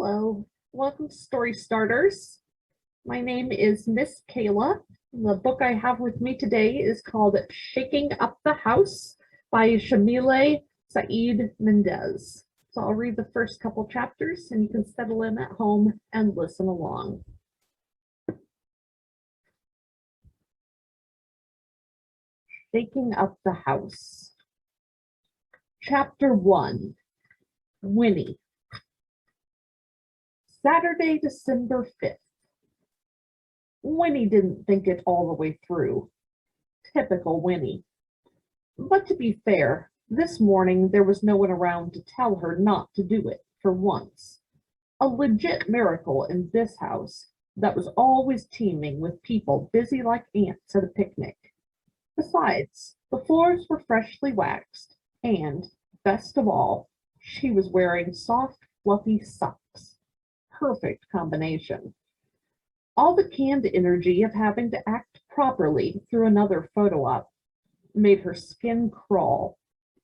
Hello, welcome to Story Starters. My name is Miss Kayla. The book I have with me today is called Shaking Up the House by Yamile Saied Mendez. So I'll read the first couple chapters and you can settle in at home and listen along. Shaking Up the House. Chapter 1. Winnie. Saturday, December 5th. Winnie didn't think it all the way through. Typical Winnie. But to be fair, this morning there was no one around to tell her not to do it for once. A legit miracle in this house that was always teeming with people busy like ants at a picnic. Besides, the floors were freshly waxed, and, best of all, she was wearing soft, fluffy socks. Perfect combination. All the canned energy of having to act properly through another photo op made her skin crawl,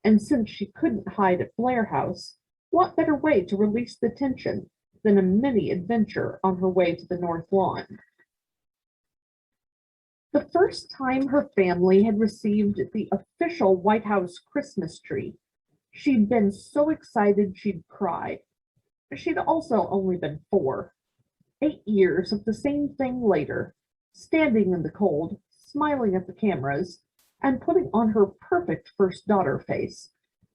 and since she couldn't hide at Blair House, what better way to release the tension than a mini adventure on her way to the North Lawn? The first time her family had received the official White House Christmas tree, she'd been so excited she'd cry. She'd also only been 4. 8 years of the same thing later, standing in the cold, smiling at the cameras, and putting on her perfect first daughter face,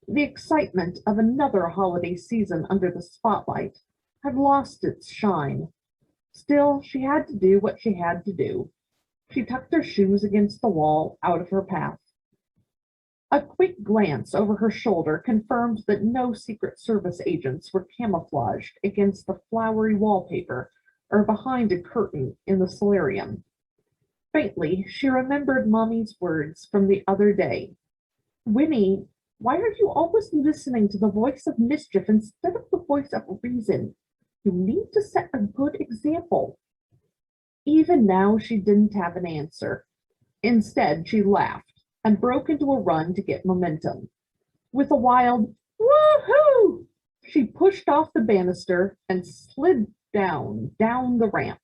the excitement of another holiday season under the spotlight had lost its shine. Still, she had to do what she had to do. She tucked her shoes against the wall, out of her path. A quick glance over her shoulder confirmed that no Secret Service agents were camouflaged against the flowery wallpaper or behind a curtain in the solarium. Faintly, she remembered Mommy's words from the other day. "Winnie, why are you always listening to the voice of mischief instead of the voice of reason? You need to set a good example." Even now, she didn't have an answer. Instead, she laughed and broke into a run to get momentum. With a wild "woohoo!" she pushed off the banister and slid down the ramp.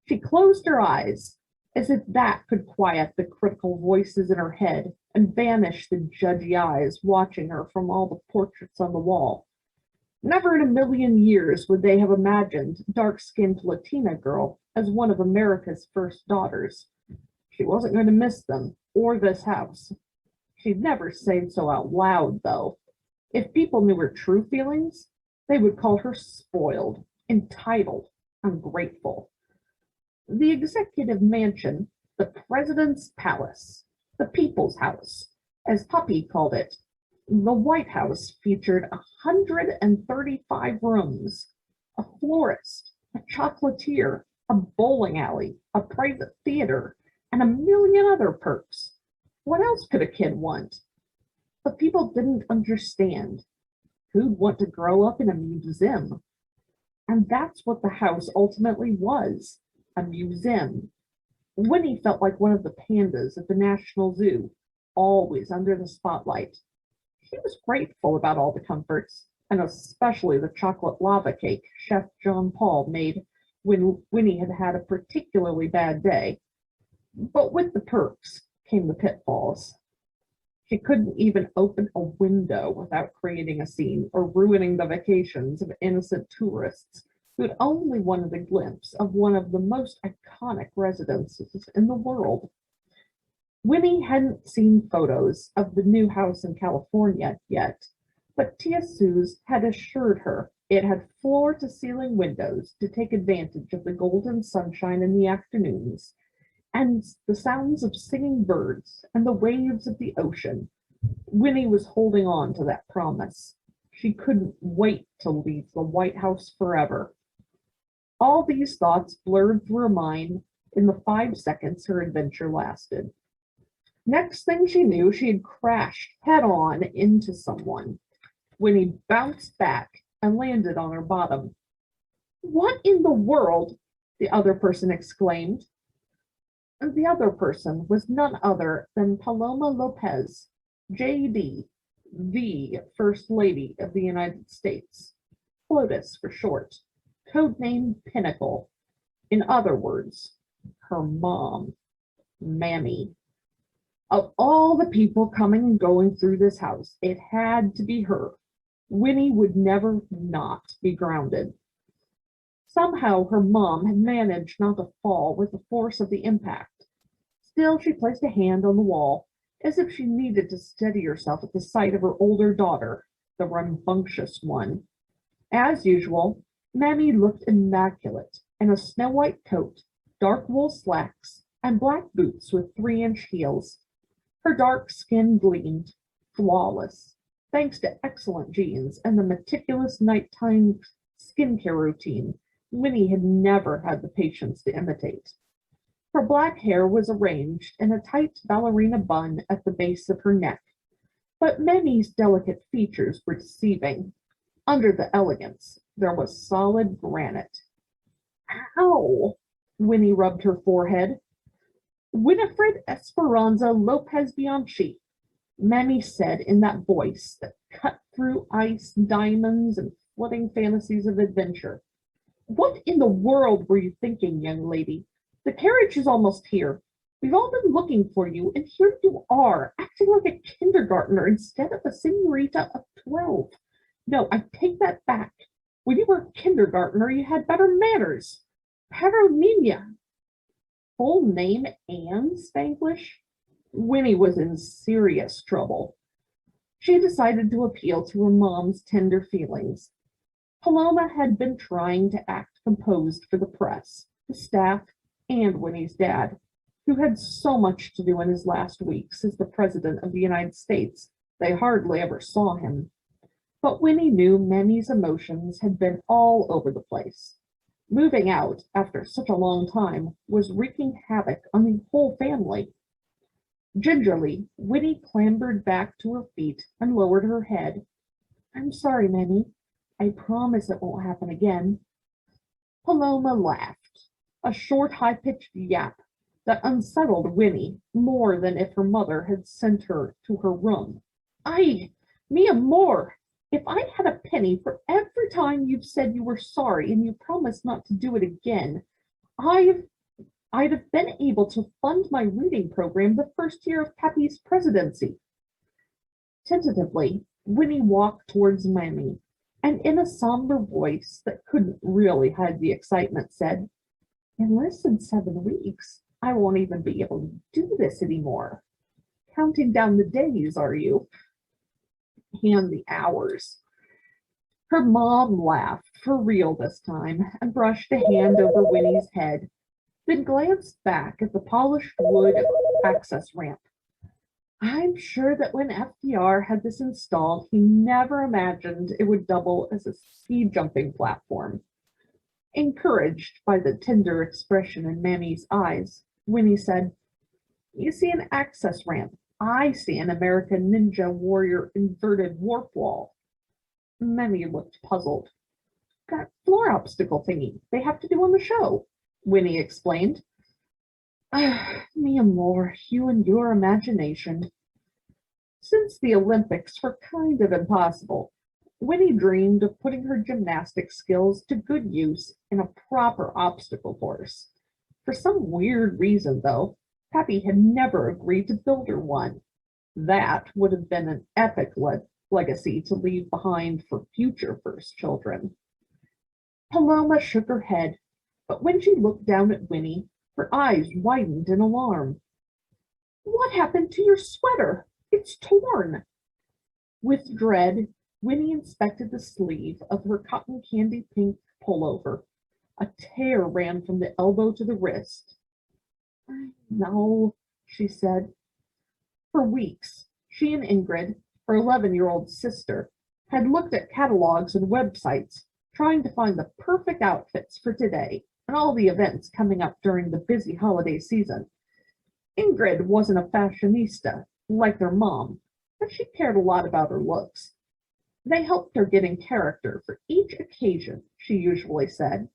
She closed her eyes, as if that could quiet the critical voices in her head and banish the judgy eyes watching her from all the portraits on the wall. Never in a million years would they have imagined dark-skinned Latina girl as one of America's first daughters. She wasn't going to miss them, or this house. She'd never say so out loud, though. If people knew her true feelings, they would call her spoiled, entitled, ungrateful. The executive mansion, the president's palace, the people's house, as Puppy called it, the White House featured 135 rooms, a florist, a chocolatier, a bowling alley, a private theater, and a million other perks. What else could a kid want? But people didn't understand. Who'd want to grow up in a museum? And that's what the house ultimately was, a museum. Winnie felt like one of the pandas at the National Zoo, always under the spotlight. She was grateful about all the comforts, and especially the chocolate lava cake Chef John Paul made when Winnie had had a particularly bad day. But with the perks came the pitfalls. She couldn't even open a window without creating a scene or ruining the vacations of innocent tourists who had only wanted a glimpse of one of the most iconic residences in the world. Winnie hadn't seen photos of the new house in California yet, but Tia Suze had assured her it had floor-to-ceiling windows to take advantage of the golden sunshine in the afternoons, and the sounds of singing birds and the waves of the ocean. Winnie was holding on to that promise. She couldn't wait to leave the White House forever. All these thoughts blurred through her mind in the 5 seconds her adventure lasted. Next thing she knew, she had crashed head-on into someone. Winnie bounced back and landed on her bottom. "What in the world?" the other person exclaimed. And the other person was none other than Paloma Lopez, J.D., the First Lady of the United States, FLOTUS for short. codenamed Pinnacle. In other words, her mom, Mammy. Of all the people coming and going through this house, it had to be her. Winnie would never not be grounded. Somehow her mom had managed not to fall with the force of the impact. Still, she placed a hand on the wall, as if she needed to steady herself at the sight of her older daughter, the rambunctious one. As usual, Mammy looked immaculate in a snow-white coat, dark wool slacks, and black boots with 3-inch heels. Her dark skin gleamed, flawless, thanks to excellent genes and the meticulous nighttime skincare routine Winnie had never had the patience to imitate. Her black hair was arranged in a tight ballerina bun at the base of her neck, but Mammy's delicate features were deceiving. Under the elegance, there was solid granite. Ow! Winnie rubbed her forehead. Winifred Esperanza Lopez Bianchi, Mammy said in that voice that cut through ice, diamonds, and flooding fantasies of adventure. What in the world were you thinking, young lady? The carriage is almost here. We've all been looking for you, and here you are, acting like a kindergartner instead of a senorita of 12. No, I take that back. When you were a kindergartner, you had better manners. Carolina. Full name Anne Spanglish? Winnie was in serious trouble. She decided to appeal to her mom's tender feelings. Paloma had been trying to act composed for the press, the staff, and Winnie's dad, who had so much to do in his last weeks as the President of the United States, they hardly ever saw him. But Winnie knew Mammy's emotions had been all over the place. Moving out after such a long time was wreaking havoc on the whole family. Gingerly, Winnie clambered back to her feet and lowered her head. I'm sorry, Mammy. I promise it won't happen again. Paloma laughed, a short, high-pitched yap that unsettled Winnie more than if her mother had sent her to her room. Ay, mi amor, if I had a penny for every time you've said you were sorry and you promised not to do it again, I'd have been able to fund my reading program the first year of Pappy's presidency. Tentatively, Winnie walked towards Mammy, and in a somber voice that couldn't really hide the excitement said, in less than 7 weeks, I won't even be able to do this anymore. Counting down the days, are you? And the hours. Her mom laughed, for real this time, and brushed a hand over Winnie's head, then glanced back at the polished wood access ramp. I'm sure that when FDR had this installed, he never imagined it would double as a ski jumping platform. Encouraged by the tender expression in Mammy's eyes, Winnie said, you see an access ramp. I see an American Ninja Warrior inverted warp wall. Mammy looked puzzled. That floor obstacle thingy they have to do on the show, Winnie explained. Me amor, you and your imagination. Since the Olympics were kind of impossible, Winnie dreamed of putting her gymnastic skills to good use in a proper obstacle course. For some weird reason, though, Pappy had never agreed to build her one. That would have been an epic legacy to leave behind for future first children. Paloma shook her head, but when she looked down at Winnie, her eyes widened in alarm. What happened to your sweater? It's torn. With dread, Winnie inspected the sleeve of her cotton candy pink pullover. A tear ran from the elbow to the wrist. No, she said. For weeks, she and Ingrid, her 11-year-old sister, had looked at catalogs and websites, trying to find the perfect outfits for today and all the events coming up during the busy holiday season. Ingrid wasn't a fashionista like their mom, but she cared a lot about her looks. They helped her get in character for each occasion, she usually said.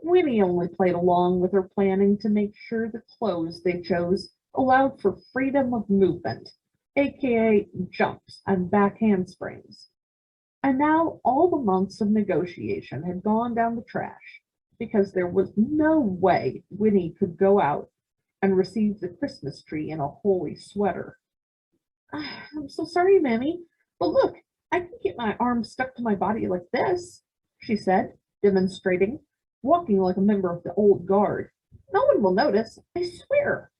Winnie only played along with her planning to make sure the clothes they chose allowed for freedom of movement, aka jumps and back handsprings. And now all the months of negotiation had gone down the trash because there was no way Winnie could go out and receive the Christmas tree in a holey sweater. I'm so sorry, Mammy, but look, I can get my arms stuck to my body like this, she said, demonstrating, walking like a member of the old guard. No one will notice, I swear.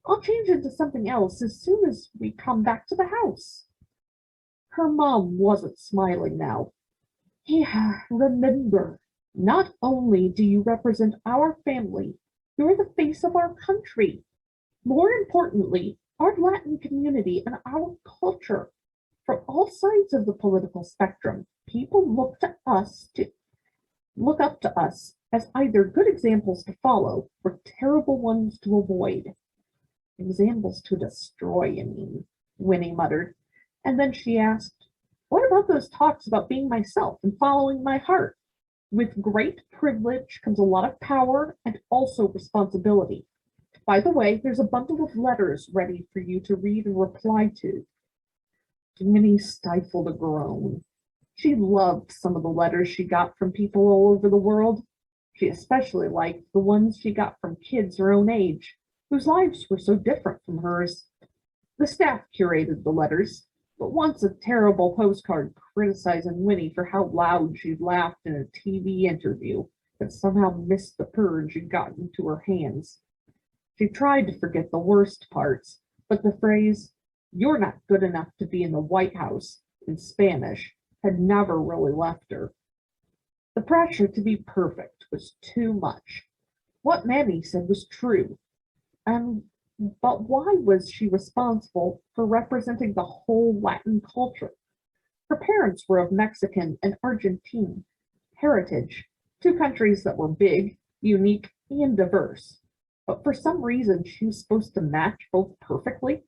I'll change into something else as soon as we come back to the house. Her mom wasn't smiling now. Yeah, remember, not only do you represent our family, you're the face of our country. More importantly, our Latin community and our culture. From all sides of the political spectrum, people look up to us as either good examples to follow or terrible ones to avoid. Examples to destroy, I mean, Winnie muttered. And then she asked, what about those talks about being myself and following my heart? With great privilege comes a lot of power and also responsibility. By the way, there's a bundle of letters ready for you to read and reply to. Winnie stifled a groan. She loved some of the letters she got from people all over the world. She especially liked the ones she got from kids her own age, whose lives were so different from hers. The staff curated the letters, but once a terrible postcard criticizing Winnie for how loud she'd laughed in a TV interview that somehow missed the purge had gotten into her hands. She tried to forget the worst parts, but the phrase, you're not good enough to be in the White House, in Spanish, had never really left her. The pressure to be perfect was too much. What Mammy said was true, but why was she responsible for representing the whole Latin culture? Her parents were of Mexican and Argentine heritage, two countries that were big, unique, and diverse. But for some reason, she was supposed to match both perfectly.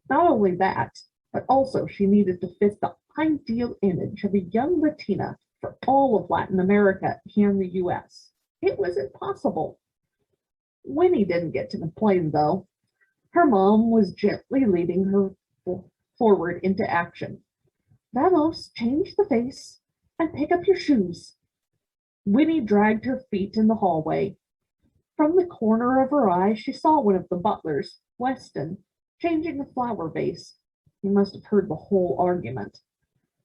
Not only that, but also she needed to fit the ideal image of a young Latina for all of Latin America here in the US. It was impossible. Winnie didn't get to complain, though. Her mom was gently leading her forward into action. Vamos, change the face and pick up your shoes. Winnie dragged her feet in the hallway. From the corner of her eye, she saw one of the butlers, Weston, changing the flower vase. He must have heard the whole argument.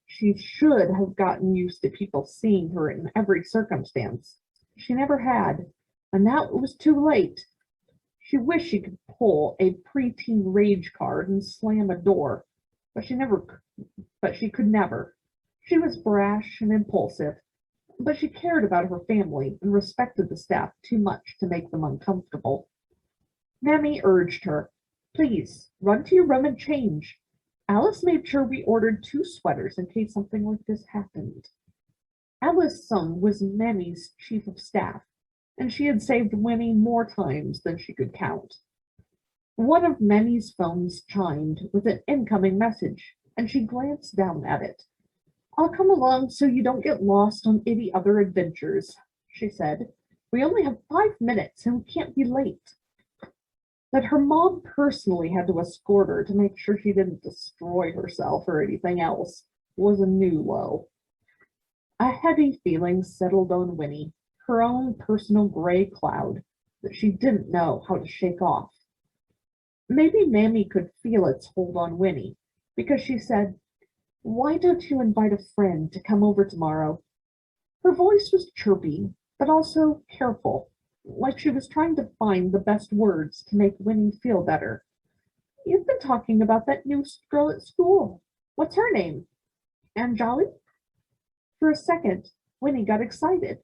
She should have gotten used to people seeing her in every circumstance. She never had, and now it was too late. She wished she could pull a preteen rage card and slam a door, but she could never. She was brash and impulsive, but she cared about her family and respected the staff too much to make them uncomfortable. Mammy urged her, please, run to your room and change. Alice made sure we ordered 2 sweaters in case something like this happened. Allison was Mammy's chief of staff, and she had saved Winnie more times than she could count. One of Mammy's phones chimed with an incoming message, and she glanced down at it. I'll come along so you don't get lost on any other adventures, she said. We only have 5 minutes and we can't be late. That her mom personally had to escort her to make sure she didn't destroy herself or anything else was a new low. A heavy feeling settled on Winnie, her own personal gray cloud that she didn't know how to shake off. Maybe Mammy could feel its hold on Winnie, because she said, why don't you invite a friend to come over tomorrow? Her voice was chirpy, but also careful, like she was trying to find the best words to make Winnie feel better. You've been talking about that new girl at school. What's her name? Anjali? For a second, Winnie got excited,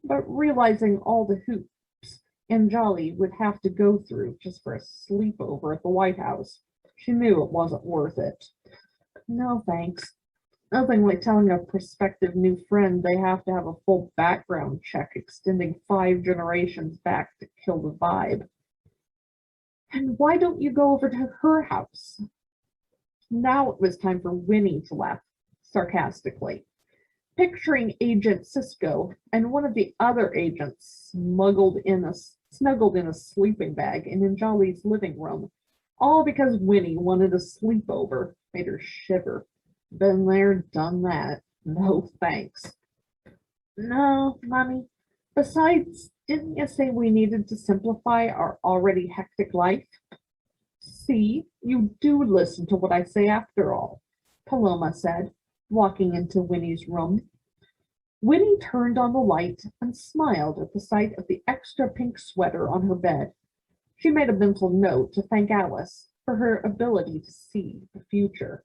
but realizing all the hoops Anjali would have to go through just for a sleepover at the White House, she knew it wasn't worth it. No, thanks. Nothing like telling a prospective new friend they have to have a full background check extending 5 generations back to kill the vibe. And why don't you go over to her house? Now it was time for Winnie to laugh sarcastically, picturing Agent Cisco and one of the other agents snuggled in a sleeping bag in Anjali's living room, all because Winnie wanted a sleepover. Made her shiver. Been there, done that. No, thanks. No, Mommy. Besides, didn't you say we needed to simplify our already hectic life? See, you do listen to what I say after all, Paloma said, walking into Winnie's room. Winnie turned on the light and smiled at the sight of the extra pink sweater on her bed. She made a mental note to thank Alice for her ability to see the future.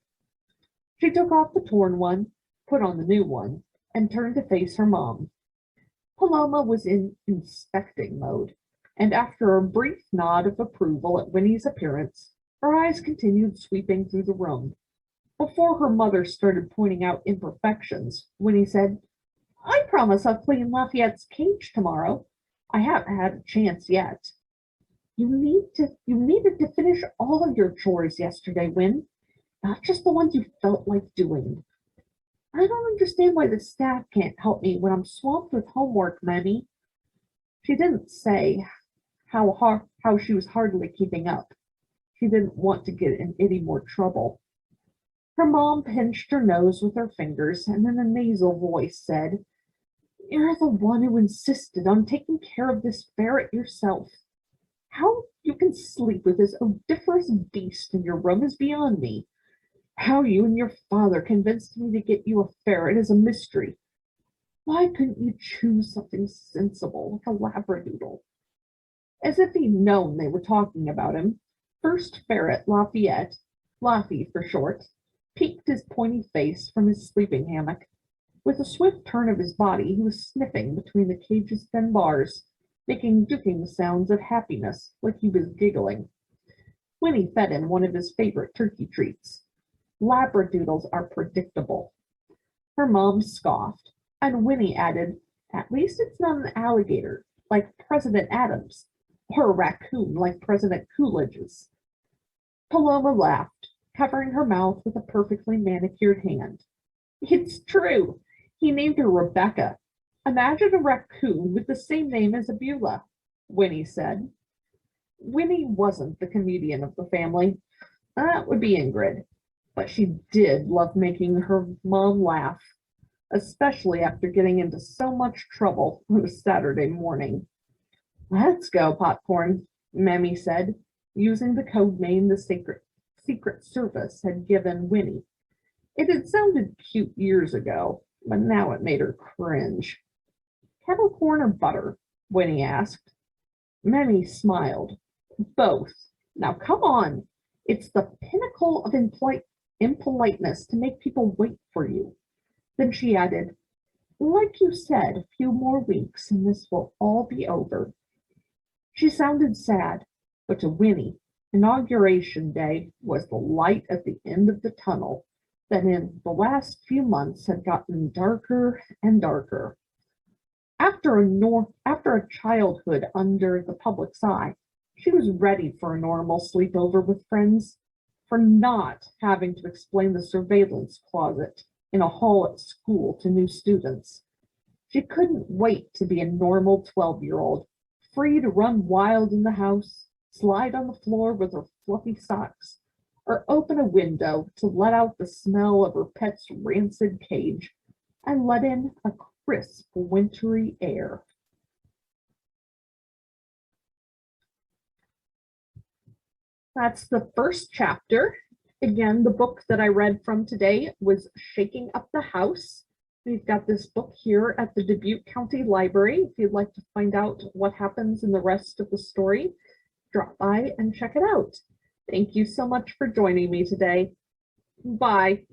She took off the torn one, put on the new one, and turned to face her mom. Paloma was in inspecting mode, and after a brief nod of approval at Winnie's appearance, her eyes continued sweeping through the room. Before her mother started pointing out imperfections, Winnie said, I promise I'll clean Lafayette's cage tomorrow. I haven't had a chance yet. You needed to finish all of your chores yesterday, Win, not just the ones you felt like doing. I don't understand why the staff can't help me when I'm swamped with homework, Mammy. She didn't say how she was hardly keeping up. She didn't want to get in any more trouble. Her mom pinched her nose with her fingers and in a nasal voice said, You're the one who insisted on taking care of this ferret yourself. How you can sleep with this odoriferous beast in your room is beyond me. How you and your father convinced me to get you a ferret is a mystery. Why couldn't you choose something sensible like a labradoodle? As if he'd known they were talking about him, first ferret Lafayette, Laffy for short, peeked his pointy face from his sleeping hammock. With a swift turn of his body, he was sniffing between the cage's thin bars, making ducking sounds of happiness, like he was giggling. Winnie fed him one of his favorite turkey treats. Labradoodles are predictable. Her mom scoffed, and Winnie added, At least it's not an alligator, like President Adams, or a raccoon like President Coolidge's. Paloma laughed, covering her mouth with a perfectly manicured hand. It's true. He named her Rebecca. Imagine a raccoon with the same name as a Beulah, Winnie said. Winnie wasn't the comedian of the family. That would be Ingrid. But she did love making her mom laugh, especially after getting into so much trouble on a Saturday morning. Let's go, Popcorn, Mammy said, using the code name the Secret Service had given Winnie. It had sounded cute years ago, but now it made her cringe. Kettle corn or butter? Winnie asked. Mammy smiled. Both. Now come on. It's the pinnacle of impoliteness to make people wait for you. Then she added, Like you said, a few more weeks and this will all be over. She sounded sad, but to Winnie, Inauguration Day was the light at the end of the tunnel that in the last few months had gotten darker and darker. After a childhood under the public's eye, she was ready for a normal sleepover with friends, for not having to explain the surveillance closet in a hall at school to new students. She couldn't wait to be a normal 12-year-old, free to run wild in the house, slide on the floor with her fluffy socks, or open a window to let out the smell of her pet's rancid cage and let in a crisp wintry air. That's the first chapter. Again, the book that I read from today was Shaking Up the House. We've got this book here at the Dubuque County Library. If you'd like to find out what happens in the rest of the story, drop by and check it out. Thank you so much for joining me today. Bye.